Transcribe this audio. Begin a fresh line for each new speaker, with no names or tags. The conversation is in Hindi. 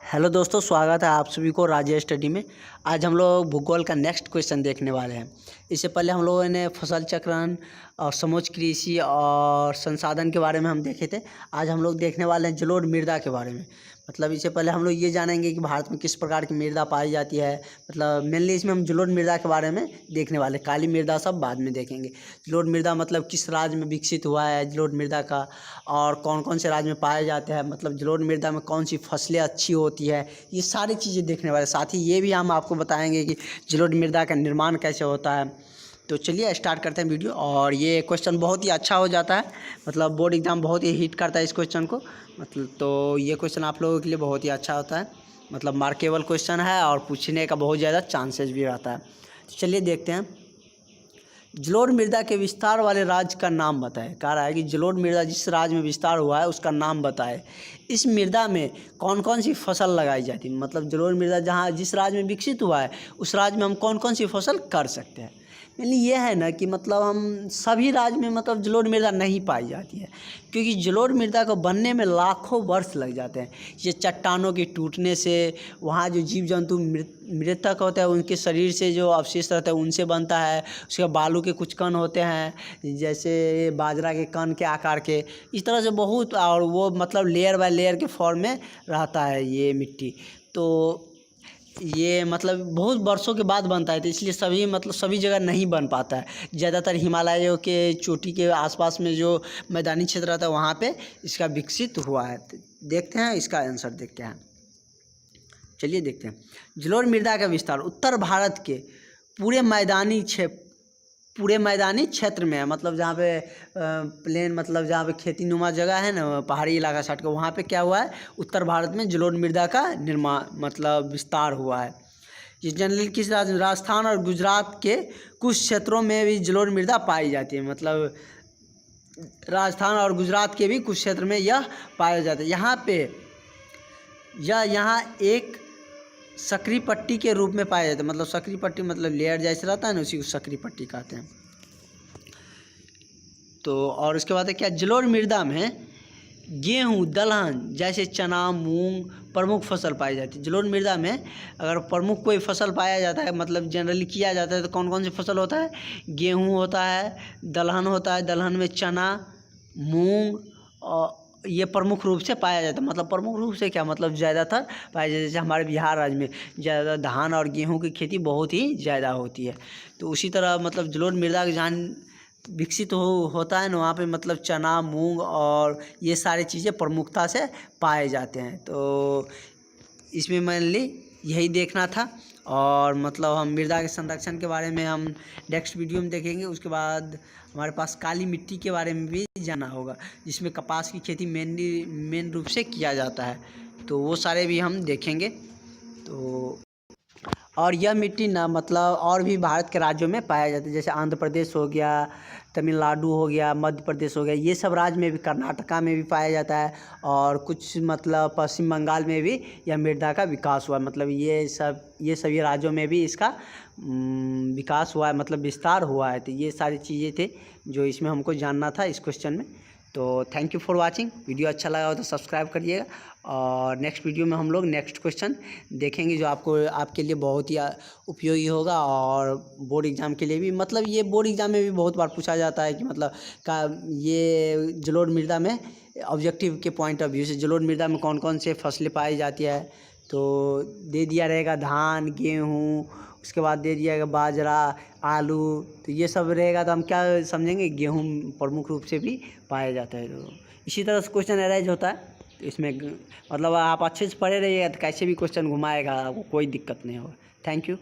हेलो दोस्तों, स्वागत है आप सभी को राजेश स्टडी में। आज हम लोग भूगोल का नेक्स्ट क्वेश्चन देखने वाले हैं। इससे पहले हम लोगों ने फसल चक्रण और समोच्च कृषि और संसाधन के बारे में हम देखे थे। आज हम लोग देखने वाले हैं जलोढ़ मृदा के बारे में। मतलब इससे पहले हम लोग ये जानेंगे कि भारत में किस प्रकार की मृदा पाई जाती है। मतलब मेनली इसमें हम जलोढ़ मृदा के बारे में देखने वाले, काली मृदा सब बाद में देखेंगे। जलोढ़ मृदा मतलब किस राज्य में विकसित हुआ है जलोढ़ मृदा का, और कौन कौन से राज्य में पाए जाते हैं, मतलब जलोढ़ मृदा में कौन सी फसलें अच्छी होती है, ये सारी चीज़ें देखने वाले। साथ ही ये भी हम आपको बताएंगे कि जलोढ़ मृदा का निर्माण कैसे होता है। तो चलिए स्टार्ट करते हैं वीडियो। और ये क्वेश्चन बहुत ही अच्छा हो जाता है, मतलब बोर्ड एग्जाम बहुत ही हिट करता है इस क्वेश्चन को। मतलब तो ये क्वेश्चन आप लोगों के लिए बहुत ही अच्छा होता है, मतलब मार्केबल क्वेश्चन है और पूछने का बहुत ज़्यादा चांसेस भी रहता है। तो चलिए देखते हैं। जलोढ़ मृदा के विस्तार वाले राज्य का नाम बताएं। कह रहा है कि जलोढ़ मृदा जिस राज्य में विस्तार हुआ है उसका नाम बताएं। इस मृदा में कौन कौन सी फसल लगाई जाती है, मतलब जलोढ़ मृदा जहाँ जिस राज्य में विकसित हुआ है उस राज्य में हम कौन कौन सी फसल कर सकते हैं। यानी ये है ना कि मतलब हम सभी राज्य में मतलब जलोढ़ मृदा नहीं पाई जाती है, क्योंकि जलोढ़ मृदा को बनने में लाखों वर्ष लग जाते हैं। ये चट्टानों के टूटने से, वहाँ जो जीव जंतु मृतक होते हैं उनके शरीर से जो अवशेष रहता है उनसे बनता है। उसके बालू के कुछ कण होते हैं, जैसे बाजरा के कण के आकार के, इस तरह से बहुत, और वो मतलब लेयर बाय लेयर के फॉर्म में रहता है ये मिट्टी। तो ये मतलब बहुत वर्षों के बाद बनता है, तो इसलिए सभी जगह नहीं बन पाता है। ज़्यादातर हिमालयों के चोटी के आसपास में जो मैदानी क्षेत्र रहता है वहाँ पे इसका विकसित हुआ है। तो देखते हैं इसका आंसर देखते हैं। चलिए देखते हैं। जलोढ़ मृदा का विस्तार उत्तर भारत के पूरे मैदानी क्षेत्र में है। मतलब जहाँ पे प्लेन, मतलब जहाँ पे खेती नुमा जगह है ना, पहाड़ी इलाका साइड का, वहाँ पे क्या हुआ है, उत्तर भारत में जलोढ़ मृदा का निर्माण मतलब विस्तार हुआ है। जिस जनरली किस राजस्थान और गुजरात के कुछ क्षेत्रों में भी जलोढ़ मृदा पाई जाती है। मतलब राजस्थान और गुजरात के भी कुछ क्षेत्र में यह पाया जाता है। यहाँ एक सकरी पट्टी के रूप में पाया जाता है। मतलब सकरी पट्टी मतलब लेयर जैसे रहता है ना, उसी को सकरी पट्टी कहते हैं। तो और उसके बाद है क्या, जलोढ़ मृदा में गेहूँ, दलहन जैसे चना, मूंग प्रमुख फसल पाई जाती है। जलोढ़ मृदा में अगर प्रमुख कोई फसल पाया जाता है, मतलब जनरली किया जाता है, तो कौन कौन सी फसल होता है, गेहूँ होता है, दलहन होता है, दलहन में चना, मूंग, और ये प्रमुख रूप से पाया जाता है। मतलब प्रमुख रूप से क्या, मतलब ज़्यादातर पाया जाता है। जैसे हमारे बिहार राज्य में ज़्यादा धान और गेहूं की खेती बहुत ही ज़्यादा होती है। तो उसी तरह मतलब जलोढ़ मृदा जहाँ विकसित होता है ना, वहाँ पे मतलब चना, मूंग और ये सारी चीज़ें प्रमुखता से पाए जाते हैं। तो इसमें मेनली यही देखना था। और मतलब हम मृदा के संरक्षण के बारे में हम नेक्स्ट वीडियो में देखेंगे। उसके बाद हमारे पास काली मिट्टी के बारे में भी जाना होगा, जिसमें कपास की खेती मेन रूप से किया जाता है। तो वो सारे भी हम देखेंगे। तो और यह मिट्टी ना मतलब और भी भारत के राज्यों में पाया जाता है, जैसे आंध्र प्रदेश हो गया, तमिलनाडु हो गया, मध्य प्रदेश हो गया, ये सब राज्य में भी, कर्नाटका में भी पाया जाता है। और कुछ मतलब पश्चिम बंगाल में भी यह मृदा का विकास हुआ है। मतलब ये सभी राज्यों में भी इसका विकास हुआ है, मतलब विस्तार हुआ है। तो ये सारी चीज़ें थे जो इसमें हमको जानना था इस क्वेश्चन में। तो thank you for watching. Video अच्छा लगा हो तो सब्सक्राइब करिएगा। और नेक्स्ट वीडियो में हम लोग नेक्स्ट क्वेश्चन देखेंगे जो आपके लिए बहुत ही उपयोगी होगा। और बोर्ड एग्ज़ाम के लिए भी, मतलब ये बोर्ड एग्ज़ाम में भी बहुत बार पूछा जाता है कि मतलब ये जलोढ़ मृदा में ऑब्जेक्टिव के पॉइंट ऑफ व्यू से जलोढ़ मृदा में कौन कौन से फसलें पाई जाती है। तो दे दिया रहेगा धान, गेहूँ, उसके बाद दे दिया जाएगा बाजरा, आलू, तो ये सब रहेगा। तो हम क्या समझेंगे, गेहूँ प्रमुख रूप से भी पाया जाता है। तो इसी तरह से क्वेश्चन अराइज होता है। तो इसमें मतलब आप अच्छे से पढ़े रहिएगा तो कैसे भी क्वेश्चन घुमाएगा, आपको कोई दिक्कत नहीं होगा। Thank you.